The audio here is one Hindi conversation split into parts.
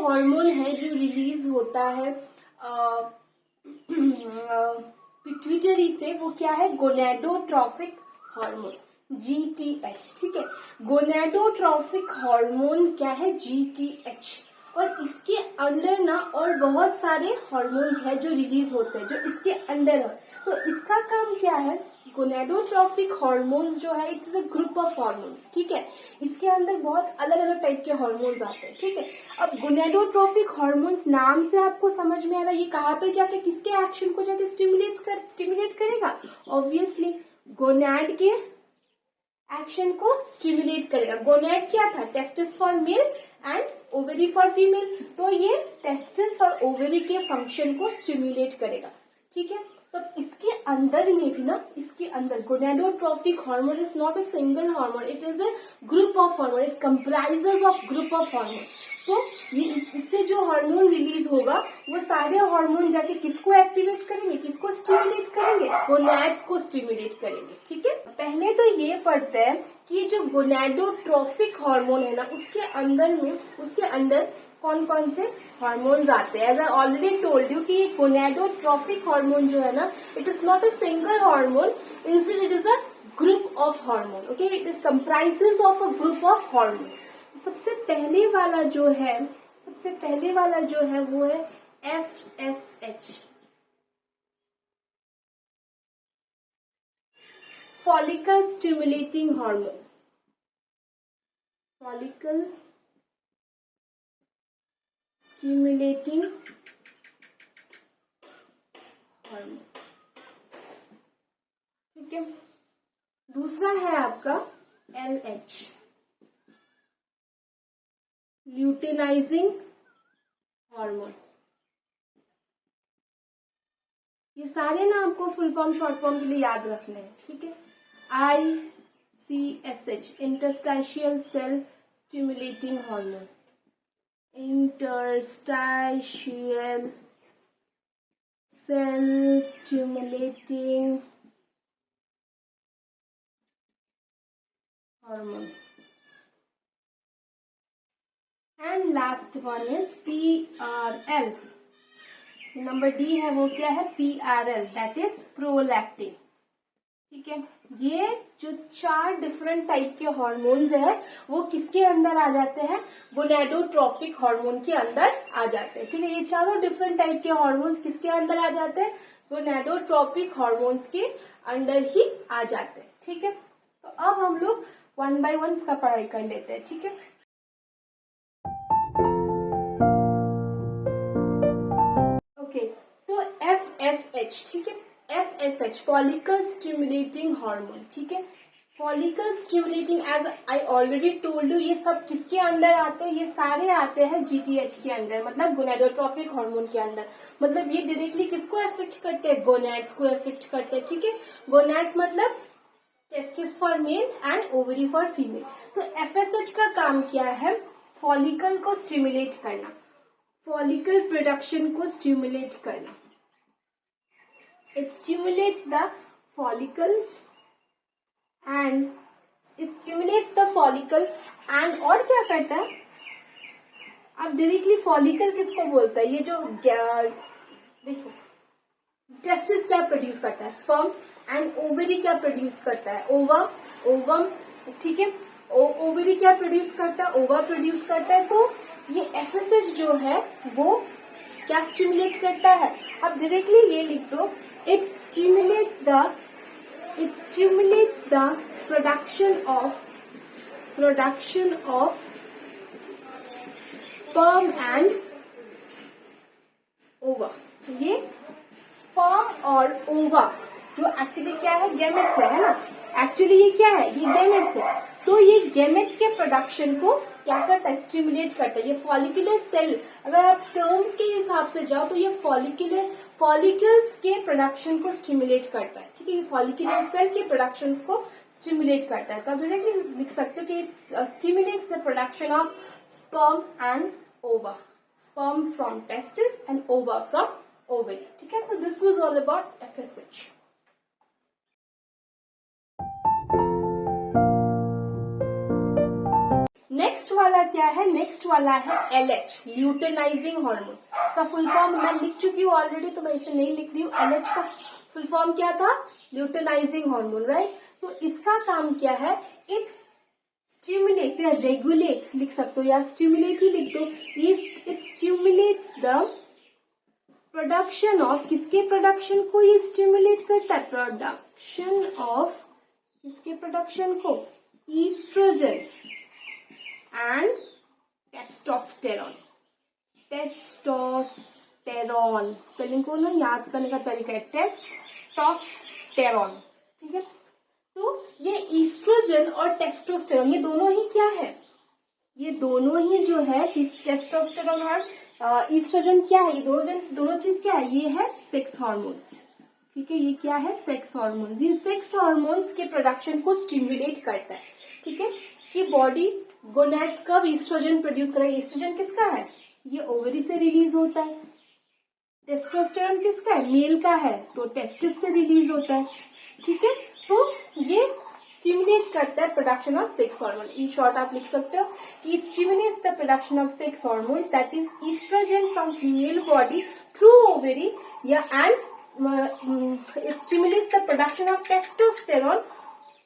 हार्मोन है जो रिलीज होता है पिट्यूटरी से, वो क्या है? गोनेडोट्रोफिक हार्मोन, GTH। ठीक है, गोनेडोट्रोफिक हार्मोन क्या है? GTH। और इसके अंदर ना और बहुत सारे हार्मोन्स है जो रिलीज होते हैं, जो इसके अंदर है। तो इसका काम क्या है? गोनेडोट्रोफिक हार्मोन्स जो है, it's a group of hormones. ठीक है, इसके अंदर बहुत अलग अलग टाइप के हार्मोन्स आते हैं। ठीक है, अब गोनेडोट्रोफिक हार्मोन्स नाम से आपको समझ में आ रहा है ये कहाँ पे जाके किसके एक्शन को जाके स्टिमुलेट करेगा? ऑब्वियसली गोनैड के एक्शन को स्टिमुलेट करेगा। गोनैड क्या था? Testis for male and ovary for female. तो ये टेस्टिस और ओवरी के फंक्शन को स्टिमुलेट करेगा। ठीक है, तो इसके अंदर में भी ना, इसके अंदर gonadotrophic hormone is not a single hormone, it is a group of hormone, it comprises of group of hormone. तो ये इससे जो हार्मोन रिलीज होगा वो सारे हार्मोन जाके किसको एक्टिवेट करेंगे? किसको स्टिमुलेट करेंगे? गोनैड्स को स्टिमुलेट करेंगे। ठीक है, पहले तो ये पढ़ते हैं कि जो गोनेडोट्रोफिक हार्मोन है ना, उसके अंदर कौन कौन से हार्मोन्स आते हैं। As I already told you कि गोनेडोट्रोफिक हार्मोन जो है ना, it is not a single hormone, instead it is a group of hormone. Okay, it is comprises of a group of hormones. सबसे पहले वाला जो है वो है FSH, follicle stimulating hormone. Follicle stimulating hormone. ठीक है, दूसरा है आपका LH, ल्यूटेनाइजिंग हार्मोन। ये सारे ना आपको फुल फॉर्म शॉर्ट फॉर्म के लिए याद रखने हैं। ठीक है, ICSH, interstitial cell stimulating hormone, interstitial cell stimulating hormone. And last one is PRL। Number D है वो क्या है? PRL, that is prolactin. ठीक है, ये जो 4 डिफरेंट टाइप के हार्मोन्स है वो किसके अंदर आ जाते हैं? गोनेडोट्रोफिक हार्मोन के अंदर आ जाते हैं। ठीक है, ये चारों डिफरेंट टाइप के हार्मोन्स किसके अंदर आ जाते हैं? गोनेडोट्रोफिक हार्मोन्स के अंदर ही आ जाते हैं। ठीक है, तो अब हम लोग 1 by 1 का पढ़ाई कर लेते हैं। ठीक है, ओके, तो FSH। ठीक है, FSH फॉलिकल स्टिमुलेटिंग हार्मोन। ठीक है, follicle stimulating, as I already told you, ये सब किसके अंदर आते हैं? ये सारे आते हैं GTH के अंदर, मतलब गोनेडोट्रोफिक हार्मोन के अंदर। मतलब ये डायरेक्टली किसको अफेक्ट करते हैं? गोनैड्स को अफेक्ट करते हैं। ठीक है, गोनैड्स मतलब testis for male and ovary for female. तो FSH का काम क्या है? फॉलिकल को स्टिमुलेट करना, फॉलिकल प्रोडक्शन को स्टिमुलेट करना। It stimulates the follicles and और क्या करता है? अब डायरेक्टली फॉलिकल किसको बोलता है? ये जो देखो, टेस्टिस क्या प्रोड्यूस करता है? स्पर्म। एंड ओवरी क्या प्रोड्यूस करता है? ओवम। ठीक है, ओवरी क्या प्रोड्यूस करता है? ओवा प्रोड्यूस करता है। तो ये FSH जो है वो क्या स्टिमुलेट करता है? अब डायरेक्टली ये लिख दो, it stimulates the production of sperm and ओवा। ये स्पर्म और ओवा जो एक्चुअली क्या है? गैमेट्स है ना? एक्चुअली ये क्या है? ये गैमेट्स है। तो ये गैमेट के प्रोडक्शन को क्या करता है? स्टिमुलेट करता है। ये फॉलिकुलर सेल, अगर आप टर्म्स के हिसाब से जाओ तो ये फॉलिकल्स के प्रोडक्शन को स्टिमुलेट करता है। ठीक है, ये फॉलिकुलर सेल के प्रोडक्शन को स्टिमुलेट करता है। तो आप डायरेक्टली लिख सकते हो कि it stimulates the production of sperm and ओवा, स्पर्म फ्रॉम टेस्टिस एंड ओवा फ्रॉम ओवरी। ठीक है, तो this was all about FSH। Next वाला क्या है, नेक्स्ट वाला है LH, ल्यूटेनाइजिंग हार्मोन। इसका फुल फॉर्म मैं लिख चुकी हूँ ऑलरेडी, तो मैं इसे नहीं लिख रही हूँ। LH का फुल फॉर्म क्या था, ल्यूटेनाइजिंग हार्मोन, राइट। तो इसका काम क्या है, इट स्टिमुलेट्स या रेगुलेट्स लिख सकते हो, या स्टिमुलेट ही लिख दो। It stimulates the production of, किसके प्रोडक्शन को ये स्टिमुलेट करता है, प्रोडक्शन ऑफ, किसके प्रोडक्शन को, oestrogen and testosterone. Testosterone spelling को ना याद करने का तरीका है, टेस्टोस्टेरॉन, ठीक है। तो ये ईस्ट्रोजन और टेस्टोस्टेरॉन ये दोनों ही क्या है, ये दोनों ही जो है, टेस्टोस्टेरॉन और ईस्ट्रोजन क्या है, ये दोनों चीज क्या है, ये है सेक्स हार्मोन्स, ठीक है। ये क्या है, सेक्स हार्मोन्स। ये सेक्स हार्मोन्स के प्रोडक्शन को स्टिमुलेट करता है, ठीक है। कि बॉडी गोनैड्स कब ईस्ट्रोजन प्रोड्यूस करेगा, ईस्ट्रोजन किसका है, ये ओवरी से रिलीज होता है। टेस्टोस्टेरॉन किसका है, मेल का है, तो टेस्टिस से रिलीज होता है, ठीक है। तो ये स्टिमुलेट करता है production of sex hormone. In short आप लिख सकते हो कि it stimulates the production of sex hormones that is oestrogen from female body through ovary, या and it stimulates the production of testosterone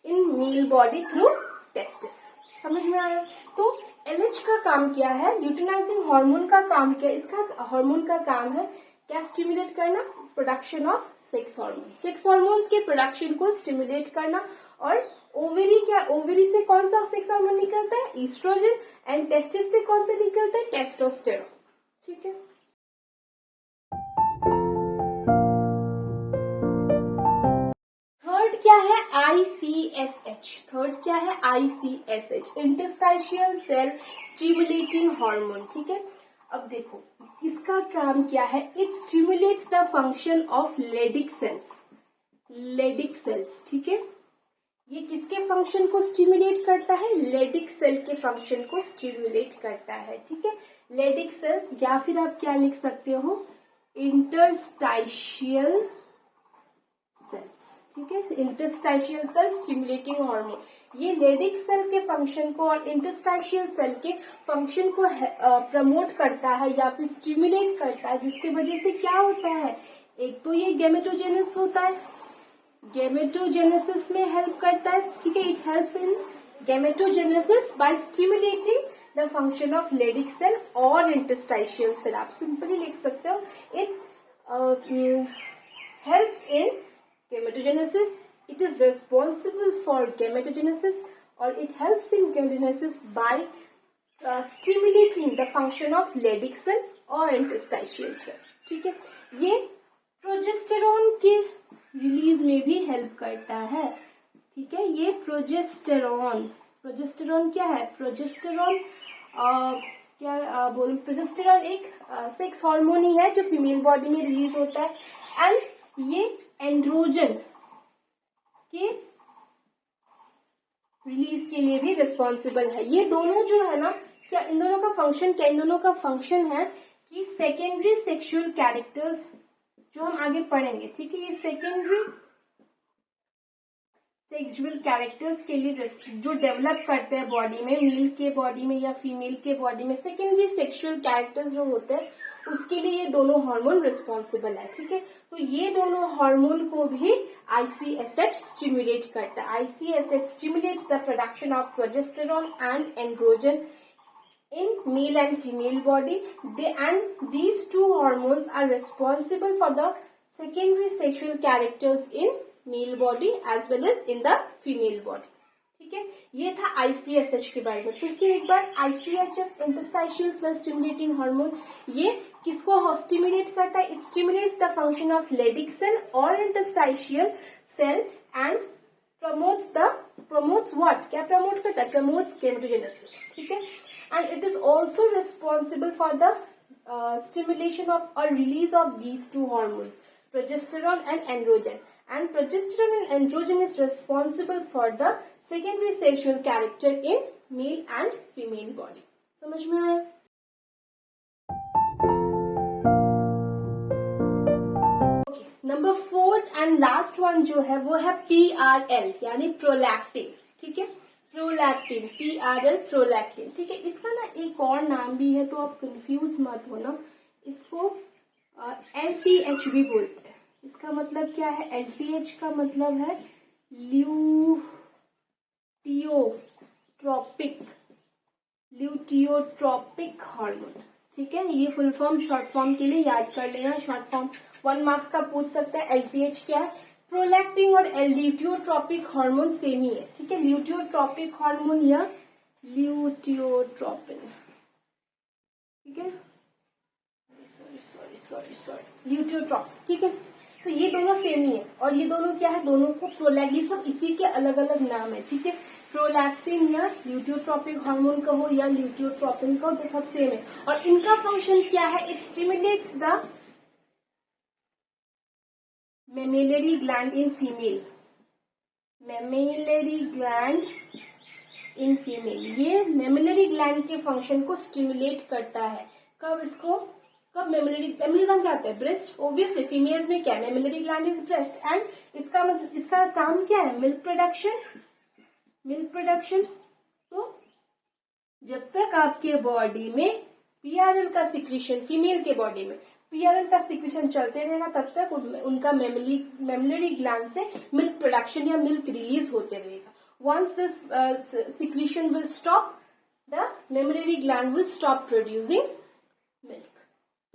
in male body through testis। समझ में आया। तो LH का काम क्या है, ल्यूटेनाइजिंग हार्मोन का काम क्या है, इसका हार्मोन का काम है क्या, स्टिमुलेट करना production of sex hormone, sex hormones के प्रोडक्शन को स्टिमुलेट करना। और ओवरी क्या, ओवरी से कौन सा सेक्स हार्मोन निकलता है, ईस्ट्रोजन, एंड टेस्टिस से कौन सा निकलता है, टेस्टोस्टेरॉन, ठीक है। क्या है, ICSH, थर्ड क्या है, ICSH, interstitial cell stimulating hormone, ठीक है। अब देखो इसका काम क्या है, it stimulates the function of Leydig cells, Leydig cells, ठीक है। ये किसके फंक्शन को स्टिमुलेट करता है, लेडिक सेल के फंक्शन को स्टिमुलेट करता है, ठीक है। लेडिक सेल्स, या फिर आप क्या लिख सकते हो, इंटरस्टाइशियल सेल्स, ठीक है। इंटरस्टाइशियल सेल स्टिमुलेटिंग हार्मोन, ये लेडिक सेल के फंक्शन को और इंटरस्टाइशियल सेल के फंक्शन को प्रमोट करता है या फिर स्टिमुलेट करता है, जिसकी वजह से क्या होता है, एक तो ये गैमेटोजेनेसिस होता है, गैमेटोजेनेसिस में हेल्प करता है, ठीक है। It helps in gametogenesis by stimulating the function of Leydig cell और इंटरस्टाइशियल सेल। आप सिंपली लिख सकते हो, it helps in gametogenesis, it is responsible for gametogenesis, or it helps in gametogenesis by stimulating the function of Leydig cell or interstitial cell, ठीक है। ये प्रोजेस्टेरॉन के रिलीज में भी हेल्प करता है, ठीक है। ये प्रोजेस्टेरॉन, प्रोजेस्टेरॉन क्या है, प्रोजेस्टेरॉन प्रोजेस्टेरॉन एक सेक्स हार्मोन ही है जो फीमेल बॉडी में रिलीज होता है, एंड ये एंड्रोजन के रिलीज के लिए भी रिस्पॉन्सिबल है। ये दोनों जो है ना, क्या इन दोनों का फंक्शन क्या, इन दोनों का फंक्शन है कि सेकेंडरी सेक्सुअल कैरेक्टर्स जो हम आगे पढ़ेंगे, ठीक है। ये सेकेंडरी सेक्सुअल कैरेक्टर्स के लिए जो डेवलप करते हैं बॉडी में, मेल के बॉडी में या फीमेल के बॉडी में, सेकेंडरी सेक्सुअल कैरेक्टर्स जो होते हैं उसके लिए ये दोनों हार्मोन रिस्पॉन्सिबल है, ठीक है। तो ये दोनों हार्मोन को भी ICSH स्टिमुलेट करता है। ICSH stimulates the production of progesterone and androgen in male and female body, and these two hormones are responsible for the secondary sexual characters in male body as well as in the female body, ठीक है। ये था ICSH के बारे में। फिर से एक बार, ICSH interstitial cell stimulating hormone, ये किसको स्टिमुलेट करता है, it stimulates the function of Leydig cell और interstitial cell and promotes what, क्या प्रमोट करता है, प्रमोट्स गैमेटोजेनेसिस, ठीक है। And it is also responsible for the stimulation of or release of these two hormones, progesterone and androgen. And progesterone and androgen is responsible for the secondary sexual character in male and female body. समझ में आया? Okay, number 4 and last one जो है वो है PRL यानी प्रोलैक्टिन, ठीक है। प्रोलैक्टिन, PRL प्रोलैक्टिन, ठीक है। इसका ना एक और नाम भी है, तो आप कंफ्यूज मत होना, इसको LTH भी बोलते हैं। इसका मतलब क्या है? LTH का मतलब है ल्यूटियोट्रॉपिक हार्मोन, ठीक है। ये फुल फॉर्म शॉर्ट फॉर्म के लिए याद कर लेना। शॉर्ट फॉर्म 1 मार्क्स का पूछ सकता है। LTH क्या है? प्रोलैक्टिन और ल्यूटियोट्रॉपिक हार्मोन सेम ही है, ठीक है। ल्यूटियोट्रॉपिक हार्मोन या ल्यूटियोट्रोपिन, ठीक है। सॉरी ल्यूटियोट्रॉपिक, ठीक है। तो ये दोनों सेम ही है, और ये दोनों क्या है? दोनों को प्रोलैक्टिन, सब इसी के अलग अलग नाम है, ठीक है। प्रोलैक्टिन या ल्यूटियोट्रॉपिक हार्मोन कहो या ल्यूटियोट्रोपिन कहो, तो सब सेम है। और इनका फंक्शन क्या है? It stimulates the mammary gland in female, mammary gland in female. ये मेमेलरी ग्लैंड के फंक्शन को स्टिमुलेट करता है। कब इसको? कब मेमेलरी ग्लैंड क्या होता है? ब्रेस्ट। ऑब्वियसली फीमेल्स में क्या है? Mammary gland is breast. And इसका मतलब, इसका काम क्या है? Milk production, milk production. तो जब तक आपके बॉडी में पीआरएल का सिक्रीशन, फीमेल के बॉडी में पीआरएल का सिक्रीशन चलते रहेगा, तब तक उनका मेमलरी ग्लैंड से मिल्क प्रोडक्शन या मिल्क रिलीज होते रहेगा। Once this secretion will stop, the mammary gland will stop producing milk.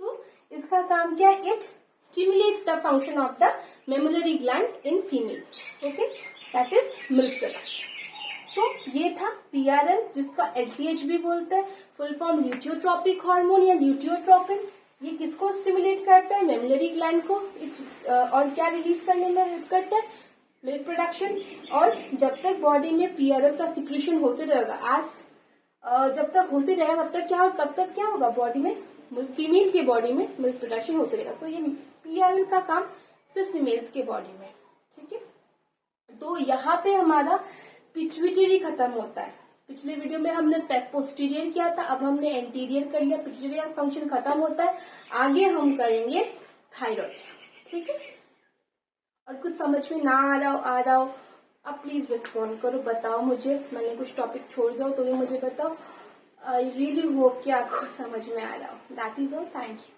तो इसका काम क्या है? It stimulates the function of the mammary gland in females, okay, that is milk production. तो ये था पीआरएल, जिसका LTH भी बोलते हैं, फुल फॉर्म ल्यूटियोट्रॉपिक हार्मोन या ल्यूटियोट्रोपिन। ये किसको स्टिमुलेट करता है? मेमलरी ग्लैंड को। और क्या रिलीज करने में हेल्प करता है? Milk production. और जब तक बॉडी में पीआरएल का सिक्रीशन होते रहेगा, जब तक होते रहेगा तब तक क्या होगा? बॉडी में, फीमेल के बॉडी में मिल्क प्रोडक्शन होते रहेगा। सो ये पीआरएल का काम सिर्फ फीमेल्स के बॉडी में, ठीक है। तो यहाँ पे हमारा पिट्यूटरी खत्म होता है। पिछले वीडियो में हमने पोस्टीरियर किया था, अब हमने एंटीरियर कर लिया। पिट्यूटरी का फंक्शन खत्म होता है। आगे हम करेंगे थायराइड, ठीक है। और कुछ समझ में ना आ रहा हो, अब प्लीज रिस्पॉन्ड करो, बताओ मुझे। मैंने कुछ टॉपिक छोड़ दिया तो ये मुझे बताओ। आई रियली होप कि आपको समझ में आ रहा हो। That is all, thank you.